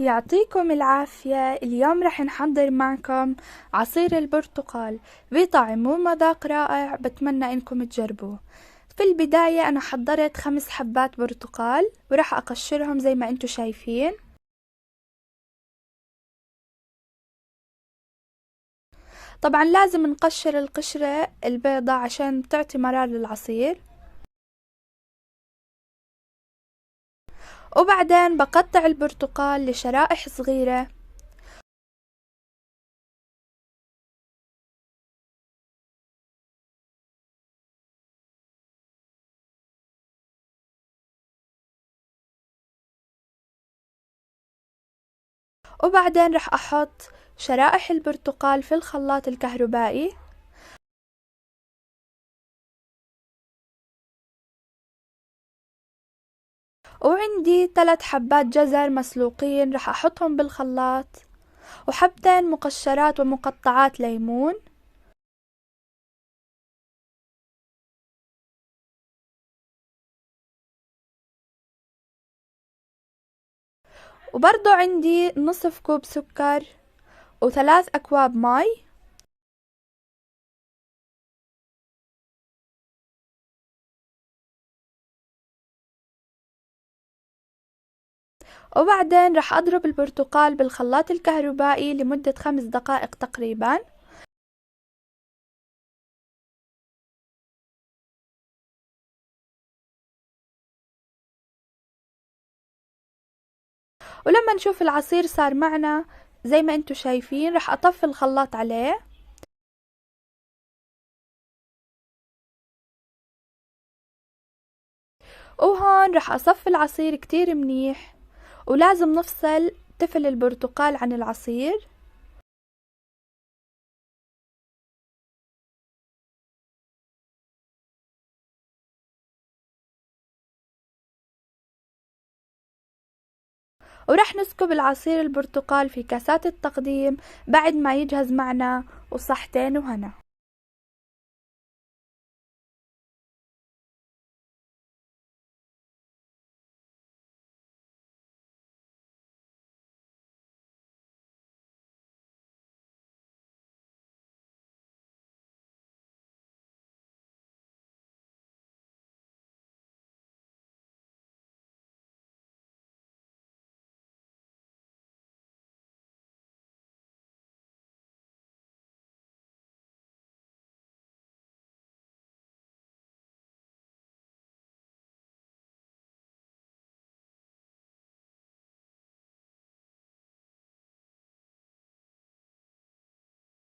يعطيكم العافية. اليوم رح نحضر معكم عصير البرتقال بطعم ومذاق رائع، بتمنى انكم تجربوه. في البداية انا حضرت 5 حبات برتقال ورح اقشرهم زي ما انتو شايفين. طبعا لازم نقشر القشرة البيضة عشان تعطي مرار للعصير. وبعدين بقطع البرتقال لشرائح صغيرة، وبعدين رح احط شرائح البرتقال في الخلاط الكهربائي. وعندي 3 حبات جزر مسلوقين رح احطهم بالخلاط، وحبتين مقشرات ومقطعات ليمون. وبرضو عندي نصف كوب سكر و3 أكواب ماء. وبعدين رح أضرب البرتقال بالخلاط الكهربائي لمدة 5 دقائق تقريبا. ولما نشوف العصير صار معنا زي ما انتو شايفين رح أطفي الخلاط عليه. وهون رح أصفي العصير كتير منيح، ولازم نفصل تفل البرتقال عن العصير. ورح نسكب العصير البرتقال في كاسات التقديم بعد ما يجهز معنا، وصحتين وهنا.